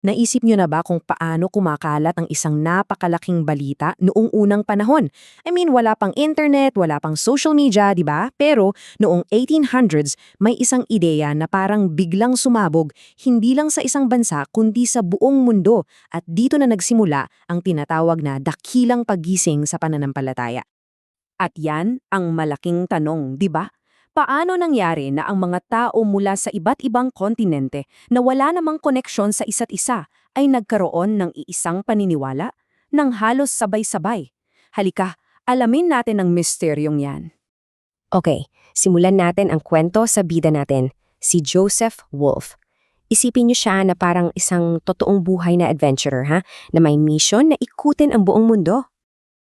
Naisip nyo na ba kung paano kumakalat ang isang napakalaking balita noong unang panahon? I mean, wala pang internet, wala pang social media, di ba? Pero noong 1800s, may isang ideya na parang biglang sumabog, hindi lang sa isang bansa, kundi sa buong mundo. At dito na nagsimula ang tinatawag na dakilang paggising sa pananampalataya. At yan ang malaking tanong, di ba? Paano nangyari na ang mga tao mula sa iba't ibang kontinente na wala namang koneksyon sa isa't isa ay nagkaroon ng iisang paniniwala nang halos sabay-sabay? Halika, alamin natin ang misteryong yan. Okay, simulan natin ang kwento sa bida natin, si Joseph Wolf. Isipin niyo siya na parang isang totoong buhay na adventurer na may mission na ikutin ang buong mundo.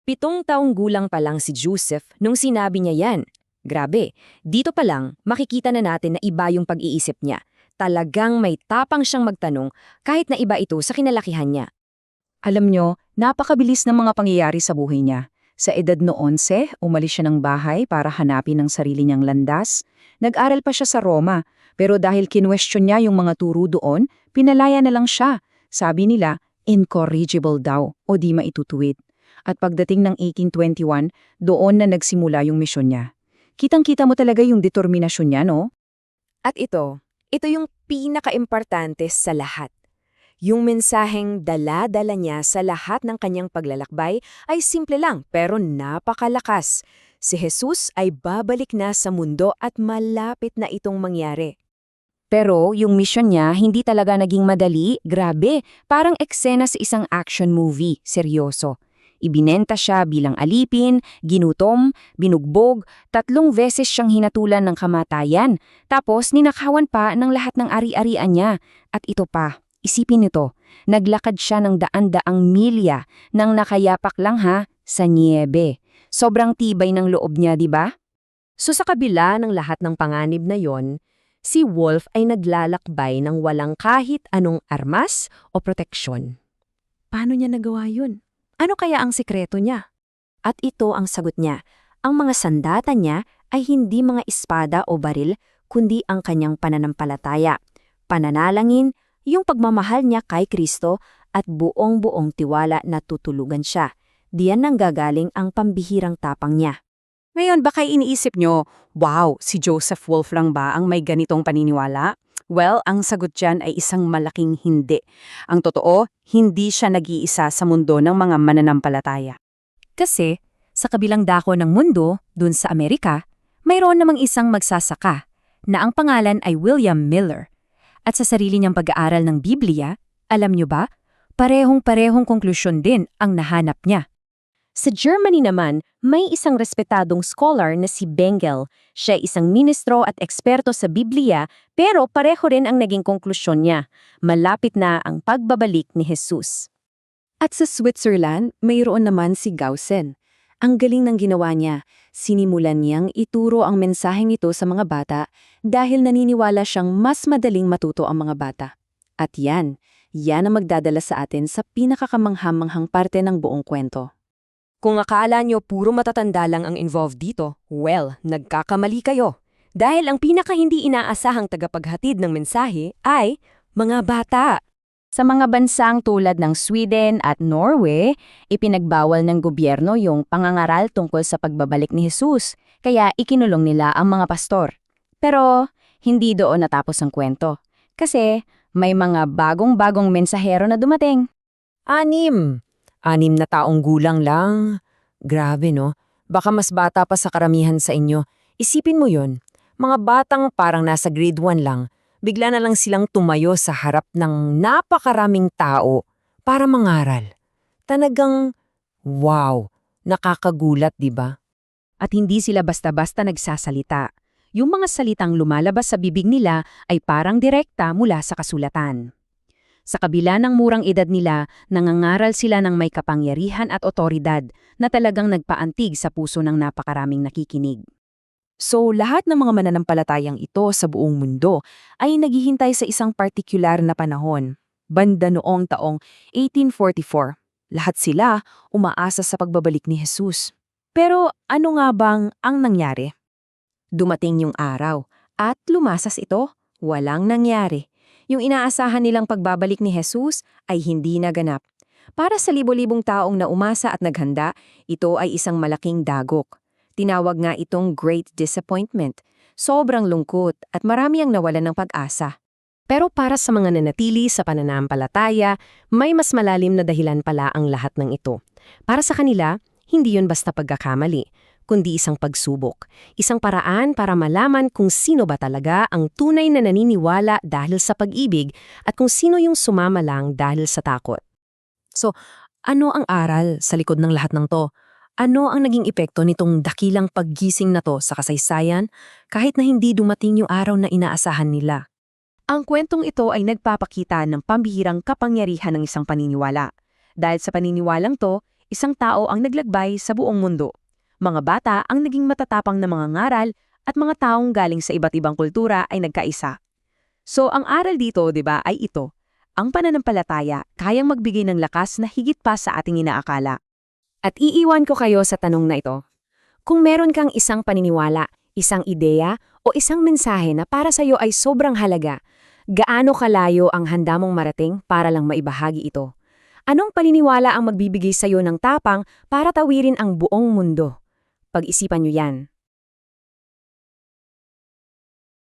7 taong gulang pa lang si Joseph nung sinabi niya yan. Grabe, dito pa lang makikita na natin na iba yung pag-iisip niya. Talagang may tapang siyang magtanong kahit na iba ito sa kinalakihan niya. Alam nyo, napakabilis ng mga pangyayari sa buhay niya. Sa edad no 11, umalis siya ng bahay para hanapin ang sarili niyang landas. Nag-aral pa siya sa Roma, pero dahil kinwestiyon niya yung mga turo doon, pinalaya na lang siya. Sabi nila, incorrigible daw o di maitutuwid. At pagdating ng 1821, doon na nagsimula yung misyon niya. Kitang-kita mo talaga yung determinasyon niya, no? At ito yung pinaka-importante sa lahat. Yung mensaheng dala-dala niya sa lahat ng kanyang paglalakbay ay simple lang pero napakalakas. Si Jesus ay babalik na sa mundo at malapit na itong mangyari. Pero yung mission niya hindi talaga naging madali, grabe, parang eksena sa isang action movie, seryoso. Ibinenta siya bilang alipin, ginutom, binugbog, 3 beses siyang hinatulan ng kamatayan, tapos ninakawan pa ng lahat ng ari-arian niya. At ito pa, isipin nito, naglakad siya ng daan-daang milya nang nakayapak lang sa niebe. Sobrang tibay ng loob niya, di ba? So sa kabila ng lahat ng panganib na yon, si Wolf ay naglalakbay ng walang kahit anong armas o proteksyon. Paano niya nagawa yun? Ano kaya ang sikreto niya? At ito ang sagot niya. Ang mga sandata niya ay hindi mga espada o baril, kundi ang kanyang pananampalataya. Pananalangin, yung pagmamahal niya kay Kristo at buong-buong tiwala na tutulugan siya. Diyan nang gagaling ang pambihirang tapang niya. Ngayon, baka iniisip nyo, wow, si Joseph Wolf lang ba ang may ganitong paniniwala? Well, ang sagot dyan ay isang malaking hindi. Ang totoo, hindi siya nag-iisa sa mundo ng mga mananampalataya. Kasi, sa kabilang dako ng mundo, dun sa Amerika, mayroon namang isang magsasaka na ang pangalan ay William Miller. At sa sarili niyang pag-aaral ng Biblia, alam niyo ba, parehong-parehong konklusyon din ang nahanap niya. Sa Germany naman, may isang respetadong scholar na si Bengel. Siya ay isang ministro at eksperto sa Biblia, pero pareho rin ang naging konklusyon niya. Malapit na ang pagbabalik ni Jesus. At sa Switzerland, mayroon naman si Gaussen. Ang galing ng ginawa niya. Sinimulan niyang ituro ang mensaheng ito sa mga bata dahil naniniwala siyang mas madaling matuto ang mga bata. At yan ang magdadala sa atin sa pinakakamanghamanghang parte ng buong kwento. Kung akala nyo puro matatanda lang ang involved dito, well, nagkakamali kayo. Dahil ang pinaka hindi inaasahang tagapaghatid ng mensahe ay mga bata. Sa mga bansang tulad ng Sweden at Norway, ipinagbawal ng gobyerno yung pangangaral tungkol sa pagbabalik ni Jesus, kaya ikinulong nila ang mga pastor. Pero hindi doon natapos ang kwento. Kasi may mga bagong-bagong mensahero na dumating. 6 na taong gulang lang. Grabe no? Baka mas bata pa sa karamihan sa inyo. Isipin mo yon, mga batang parang nasa grade 1 lang, bigla na lang silang tumayo sa harap ng napakaraming tao para mangaral. Talagang, wow, nakakagulat, di ba? At hindi sila basta-basta nagsasalita. Yung mga salitang lumalabas sa bibig nila ay parang direkta mula sa kasulatan. Sa kabila ng murang edad nila, nangangaral sila ng may kapangyarihan at otoridad na talagang nagpaantig sa puso ng napakaraming nakikinig. So, lahat ng mga mananampalatayang ito sa buong mundo ay naghihintay sa isang partikular na panahon, banda noong taong 1844. Lahat sila umaasa sa pagbabalik ni Jesus. Pero ano nga bang ang nangyari? Dumating yung araw at lumasas ito, walang nangyari. Yung inaasahan nilang pagbabalik ni Jesus ay hindi naganap. Para sa libo-libong taong naumasa at naghanda, ito ay isang malaking dagok. Tinawag nga itong Great Disappointment. Sobrang lungkot at marami ang nawalan ng pag-asa. Pero para sa mga nanatili sa pananampalataya, may mas malalim na dahilan pala ang lahat ng ito. Para sa kanila, hindi yun basta pagkakamali, kundi isang pagsubok. Isang paraan para malaman kung sino ba talaga ang tunay na naniniwala dahil sa pag-ibig at kung sino yung sumama lang dahil sa takot. So, ano ang aral sa likod ng lahat ng to? Ano ang naging epekto nitong dakilang paggising na to sa kasaysayan kahit na hindi dumating yung araw na inaasahan nila? Ang kwentong ito ay nagpapakita ng pambihirang kapangyarihan ng isang paniniwala. Dahil sa paniniwalang to, isang tao ang naglagbay sa buong mundo. Mga bata ang naging matatapang na mga ngaral at mga taong galing sa iba't ibang kultura ay nagkaisa. So ang aral dito, 'di ba, ay ito. Ang pananampalataya kayang magbigay ng lakas na higit pa sa ating inaakala. At iiwan ko kayo sa tanong na ito. Kung meron kang isang paniniwala, isang ideya, o isang mensahe na para sa iyo ay sobrang halaga, gaano kalayo ang handa mong marating para lang maibahagi ito? Anong paniniwala ang magbibigay sa iyo ng tapang para tawirin ang buong mundo? Pag-isipan niyo yan.